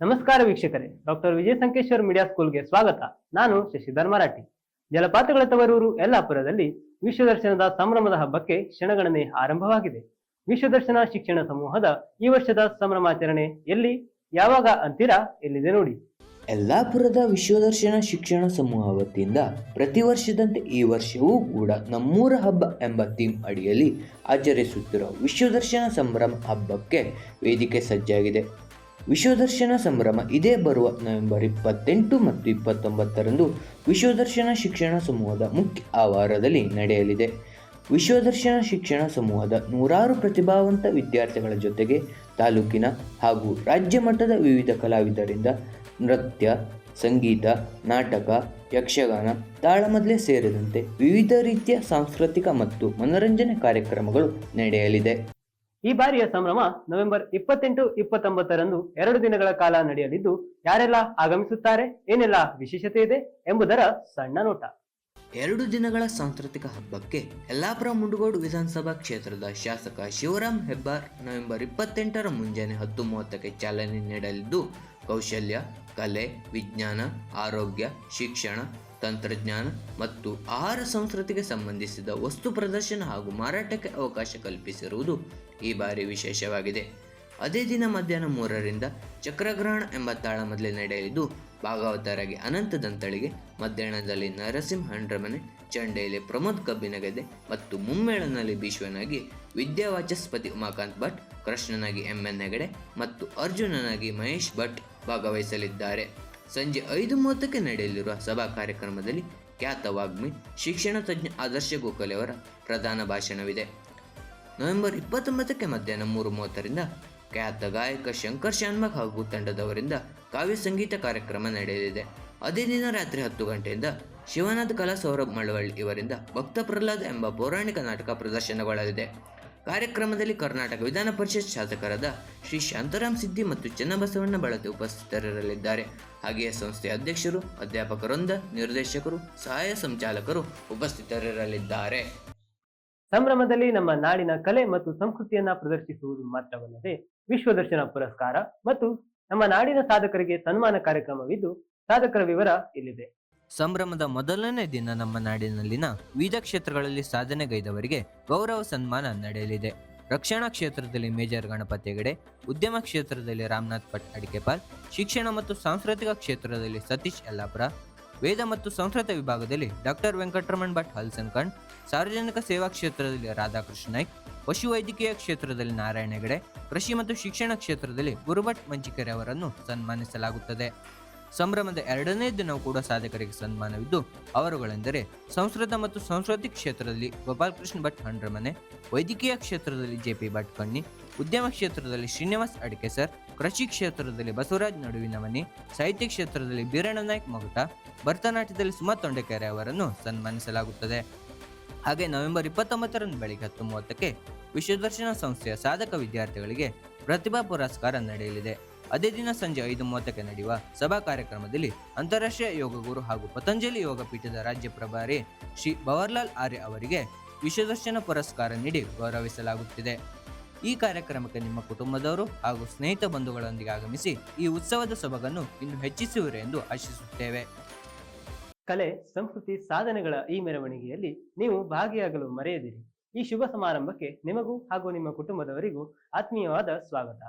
ನಮಸ್ಕಾರ ವೀಕ್ಷಕರೇ, ಡಾಕ್ಟರ್ ವಿಜಯ ಸಂಕೇಶ್ವರ್ ಮೀಡಿಯಾ ಸ್ಕೂಲ್ಗೆ ಸ್ವಾಗತ. ನಾನು ಶಶಿಧರ್ ಮರಾಠಿ. ಜಲಪಾತಗಳ ತವರೂರು ಯಲ್ಲಾಪುರದಲ್ಲಿ ವಿಶ್ವದರ್ಶನದ ಸಂಭ್ರಮದ ಹಬ್ಬಕ್ಕೆ ಕ್ಷಣಗಣನೆ ಆರಂಭವಾಗಿದೆ. ವಿಶ್ವದರ್ಶನ ಶಿಕ್ಷಣ ಸಮೂಹದ ಈ ವರ್ಷದ ಸಂಭ್ರಮಾಚರಣೆ ಎಲ್ಲಿ, ಯಾವಾಗ ಅಂತೀರಾ? ಎಲ್ಲಿದೆ ನೋಡಿ. ಯಲ್ಲಾಪುರದ ವಿಶ್ವದರ್ಶನ ಶಿಕ್ಷಣ ಸಮೂಹ ವತಿಯಿಂದ ಪ್ರತಿ ವರ್ಷದಂತೆ ಈ ವರ್ಷವೂ ಕೂಡ ನಮ್ಮೂರ ಹಬ್ಬ ಎಂಬ ಥೀಮ್ ಅಡಿಯಲ್ಲಿ ಆಚರಿಸುತ್ತಿರುವ ವಿಶ್ವದರ್ಶನ ಸಂಭ್ರಮ ಹಬ್ಬಕ್ಕೆ ವೇದಿಕೆ ಸಜ್ಜಾಗಿದೆ. ವಿಶ್ವದರ್ಶನ ಸಂಭ್ರಮ ಇದೇ ಬರುವ ನವೆಂಬರ್ 28 ಮತ್ತು 29ರಂದು ವಿಶ್ವದರ್ಶನ ಶಿಕ್ಷಣ ಸಮೂಹದ ಮುಖ್ಯ ಆವಾರದಲ್ಲಿ ನಡೆಯಲಿದೆ. ವಿಶ್ವದರ್ಶನ ಶಿಕ್ಷಣ ಸಮೂಹದ ನೂರಾರು ಪ್ರತಿಭಾವಂತ ವಿದ್ಯಾರ್ಥಿಗಳ ಜೊತೆಗೆ ತಾಲೂಕಿನ ಹಾಗೂ ರಾಜ್ಯ ಮಟ್ಟದ ವಿವಿಧ ಕಲಾವಿದರಿಂದ ನೃತ್ಯ, ಸಂಗೀತ, ನಾಟಕ, ಯಕ್ಷಗಾನ, ತಾಳಮದ್ದಳೆ ಸೇರಿದಂತೆ ವಿವಿಧ ರೀತಿಯ ಸಾಂಸ್ಕೃತಿಕ ಮತ್ತು ಮನರಂಜನೆ ಕಾರ್ಯಕ್ರಮಗಳು ನಡೆಯಲಿದೆ. ಈ ಬಾರಿಯ ಸಂಭ್ರಮ ನವೆಂಬರ್ 28, 29ರಂದು 2 ದಿನಗಳ ಕಾಲ ನಡೆಯಲಿದ್ದು, ಯಾರೆಲ್ಲ ಆಗಮಿಸುತ್ತಾರೆ, ಏನೆಲ್ಲ ವಿಶೇಷತೆ ಇದೆ ಎಂಬುದರ ಸಣ್ಣ ನೋಟ. 2 ದಿನಗಳ ಸಾಂಸ್ಕೃತಿಕ ಹಬ್ಬಕ್ಕೆ ಯಲ್ಲಾಪುರ ಮುಂಡಗೋಡು ವಿಧಾನಸಭಾ ಕ್ಷೇತ್ರದ ಶಾಸಕ ಶಿವರಾಮ್ ಹೆಬ್ಬಾರ್ ನವೆಂಬರ್ 28ರ ಮುಂಜಾನೆ 10:30ಕ್ಕೆ ಚಾಲನೆ ನೀಡಲಿದ್ದು, ಕೌಶಲ್ಯ, ಕಲೆ, ವಿಜ್ಞಾನ, ಆರೋಗ್ಯ, ಶಿಕ್ಷಣ, ತಂತ್ರಜ್ಞಾನ ಮತ್ತು ಆಹಾರ ಸಂಸ್ಕೃತಿಗೆ ಸಂಬಂಧಿಸಿದ ವಸ್ತು ಪ್ರದರ್ಶನ ಹಾಗೂ ಮಾರಾಟಕ್ಕೆ ಅವಕಾಶ ಕಲ್ಪಿಸಿರುವುದು ಈ ಬಾರಿ ವಿಶೇಷವಾಗಿದೆ. ಅದೇ ದಿನ ಮಧ್ಯಾಹ್ನ 3ರಿಂದ ಚಕ್ರಗ್ರಹಣ ಎಂಬ ತಾಳಮದ್ದಳೆ ನಡೆಯಲಿದ್ದು, ಭಾಗವತರಾಗಿ ಅನಂತ ದಂತಳಿಗೆ, ಮಧ್ಯಾಹ್ನದಲ್ಲಿ ನರಸಿಂಹ ಹಂಡ್ರಮನೆ, ಚಂಡೆಯಲ್ಲಿ ಪ್ರಮೋದ್ ಕಬ್ಬಿನಗದ್ದೆ ಮತ್ತು ಮುಮ್ಮೇಳನಲ್ಲಿ ಭೀಶ್ವನಾಗಿ ವಿದ್ಯಾವಾಚಸ್ಪತಿ ಉಮಾಕಾಂತ್ ಭಟ್, ಕೃಷ್ಣನಾಗಿ MN ಹೆಗಡೆ ಮತ್ತು ಅರ್ಜುನನಾಗಿ ಮಹೇಶ್ ಭಟ್ ಭಾಗವಹಿಸಲಿದ್ದಾರೆ. ಸಂಜೆ 5:30ಕ್ಕೆ ನಡೆಯಲಿರುವ ಸಭಾ ಕಾರ್ಯಕ್ರಮದಲ್ಲಿ ಖ್ಯಾತ ವಾಗ್ಮಿ, ಶಿಕ್ಷಣ ತಜ್ಞ ಆದರ್ಶ ಗೋಖಲೆ ಅವರ ಪ್ರಧಾನ ಭಾಷಣವಿದೆ. ನವೆಂಬರ್ 29ಕ್ಕೆ ಮಧ್ಯಾಹ್ನ 3:30ರಿಂದ ಖ್ಯಾತ ಗಾಯಕ ಶಂಕರ್ ಶಾನ್ಭಾಗ್ ಹಾಗೂ ತಂಡದವರಿಂದ ಕಾವ್ಯ ಸಂಗೀತ ಕಾರ್ಯಕ್ರಮ ನಡೆಯಲಿದೆ. ಅದೇ ದಿನ ರಾತ್ರಿ 10 ಗಂಟೆಯಿಂದ ಶಿವನಾಥ್ ಕಲಾ ಸೌರಭ್ ಮಳವಳ್ಳಿ ಇವರಿಂದ ಭಕ್ತ ಪ್ರಹ್ಲಾದ ಎಂಬ ಪೌರಾಣಿಕ ನಾಟಕ ಪ್ರದರ್ಶನಗೊಳ್ಳಲಿದೆ. ಕಾರ್ಯಕ್ರಮದಲ್ಲಿ ಕರ್ನಾಟಕ ವಿಧಾನ ಪರಿಷತ್ ಶಾಸಕರಾದ ಶ್ರೀ ಶಾಂತಾರಾಮ್ ಸಿದ್ದಿ ಮತ್ತು ಚನ್ನಬಸವಣ್ಣ ಬಳತೆ ಉಪಸ್ಥಿತರಿರಲಿದ್ದಾರೆ. ಹಾಗೆಯೇ ಸಂಸ್ಥೆಯ ಅಧ್ಯಕ್ಷರು, ಅಧ್ಯಾಪಕರೊಂದ, ನಿರ್ದೇಶಕರು, ಸಹಾಯ ಸಂಚಾಲಕರು ಉಪಸ್ಥಿತರಿರಲಿದ್ದಾರೆ. ಸಂಭ್ರಮದಲ್ಲಿ ನಮ್ಮ ನಾಡಿನ ಕಲೆ ಮತ್ತು ಸಂಸ್ಕೃತಿಯನ್ನ ಪ್ರದರ್ಶಿಸುವುದು ಮಾತ್ರವಲ್ಲದೆ ವಿಶ್ವದರ್ಶನ ಪುರಸ್ಕಾರ ಮತ್ತು ನಮ್ಮ ನಾಡಿನ ಸಾಧಕರಿಗೆ ಸನ್ಮಾನ ಕಾರ್ಯಕ್ರಮವಿದ್ದು, ಸಾಧಕರ ವಿವರ ಇಲ್ಲಿದೆ. ಸಂಭ್ರಮದ ಮೊದಲನೇ ದಿನ ನಮ್ಮ ನಾಡಿನಲ್ಲಿನ ವಿವಿಧ ಕ್ಷೇತ್ರಗಳಲ್ಲಿ ಸಾಧನೆಗೈದವರಿಗೆ ಗೌರವ ಸನ್ಮಾನ ನಡೆಯಲಿದೆ. ರಕ್ಷಣಾ ಕ್ಷೇತ್ರದಲ್ಲಿ ಮೇಜರ್ ಗಣಪತಿ ಹೆಗಡೆ, ಉದ್ಯಮ ಕ್ಷೇತ್ರದಲ್ಲಿ ರಾಮನಾಥ್ ಭಟ್ ಅಡಿಕೆಪಾಲ್, ಶಿಕ್ಷಣ ಮತ್ತು ಸಾಂಸ್ಕೃತಿಕ ಕ್ಷೇತ್ರದಲ್ಲಿ ಸತೀಶ್ ಯಲ್ಲಾಪುರ, ವೇದ ಮತ್ತು ಸಂಸ್ಕೃತ ವಿಭಾಗದಲ್ಲಿ ಡಾಕ್ಟರ್ ವೆಂಕಟರಮಣ್ ಭಟ್ ಹಲ್ಸನ್ಕಂಡ್, ಸಾರ್ವಜನಿಕ ಸೇವಾ ಕ್ಷೇತ್ರದಲ್ಲಿ ರಾಧಾಕೃಷ್ಣ ನಾಯ್ಕ್, ಪಶುವೈದ್ಯಕೀಯ ಕ್ಷೇತ್ರದಲ್ಲಿ ನಾರಾಯಣ ಹೆಗಡೆ, ಕೃಷಿ ಮತ್ತು ಶಿಕ್ಷಣ ಕ್ಷೇತ್ರದಲ್ಲಿ ಗುರುಭಟ್ ಮಂಚಿಕೆರೆ ಅವರನ್ನು ಸನ್ಮಾನಿಸಲಾಗುತ್ತದೆ. ಸಂಭ್ರಮದ 2ನೇ ದಿನವೂ ಕೂಡ ಸಾಧಕರಿಗೆ ಸನ್ಮಾನವಿದ್ದು, ಅವರುಗಳೆಂದರೆ ಸಂಸ್ಕೃತ ಮತ್ತು ಸಂಸ್ಕೃತಿ ಕ್ಷೇತ್ರದಲ್ಲಿ ಗೋಪಾಲಕೃಷ್ಣ ಭಟ್ ಹಂಡ್ರಮನೆ, ವೈದ್ಯಕೀಯ ಕ್ಷೇತ್ರದಲ್ಲಿ JP ಭಟ್ ಕಣ್ಣಿ, ಉದ್ಯಮ ಕ್ಷೇತ್ರದಲ್ಲಿ ಶ್ರೀನಿವಾಸ್ ಅಡಿಕೆ ಸರ್, ಕೃಷಿ ಕ್ಷೇತ್ರದಲ್ಲಿ ಬಸವರಾಜ್ ನಡುವಿನಮನಿ, ಸಾಹಿತ್ಯ ಕ್ಷೇತ್ರದಲ್ಲಿ ಬೀರಣ್ಣ ನಾಯ್ಕ್ ಮಗುಟ, ಭರತನಾಟ್ಯದಲ್ಲಿ ಸುಮಾ ತೊಂಡೆಕೆರೆ ಅವರನ್ನು ಸನ್ಮಾನಿಸಲಾಗುತ್ತದೆ. ಹಾಗೆ ನವೆಂಬರ್ 29ರಂದು ಬೆಳಿಗ್ಗೆ 10:30ಕ್ಕೆ ವಿಶ್ವದರ್ಶನ ಸಂಸ್ಥೆಯ ಸಾಧಕ ವಿದ್ಯಾರ್ಥಿಗಳಿಗೆ ಪ್ರತಿಭಾ ಪುರಸ್ಕಾರ ನಡೆಯಲಿದೆ. ಅದೇ ದಿನ ಸಂಜೆ 5:30ಕ್ಕೆ ನಡೆಯುವ ಸಭಾ ಕಾರ್ಯಕ್ರಮದಲ್ಲಿ ಅಂತಾರಾಷ್ಟ್ರೀಯ ಯೋಗ ಗುರು ಹಾಗೂ ಪತಂಜಲಿ ಯೋಗ ಪೀಠದ ರಾಜ್ಯ ಪ್ರಭಾರಿ ಶ್ರೀ ಭವರ್ಲಾಲ್ ಆರ್ಯ ಅವರಿಗೆ ವಿಶ್ವದರ್ಶನ ಪುರಸ್ಕಾರ ನೀಡಿ ಗೌರವಿಸಲಾಗುತ್ತಿದೆ. ಈ ಕಾರ್ಯಕ್ರಮಕ್ಕೆ ನಿಮ್ಮ ಕುಟುಂಬದವರು ಹಾಗೂ ಸ್ನೇಹಿತ ಬಂಧುಗಳೊಂದಿಗೆ ಆಗಮಿಸಿ ಈ ಉತ್ಸವದ ಸೊಬಗನ್ನು ಇನ್ನು ಹೆಚ್ಚಿಸುವಿರಿ ಎಂದು ಆಶಿಸುತ್ತೇವೆ. ಕಲೆ, ಸಂಸ್ಕೃತಿ, ಸಾಧನೆಗಳ ಈ ಮೆರವಣಿಗೆಯಲ್ಲಿ ನೀವು ಭಾಗಿಯಾಗಲು ಮರೆಯದಿರಿ. ಈ ಶುಭ ಸಮಾರಂಭಕ್ಕೆ ನಿಮಗೂ ಹಾಗೂ ನಿಮ್ಮ ಕುಟುಂಬದವರಿಗೂ ಆತ್ಮೀಯವಾದ ಸ್ವಾಗತ.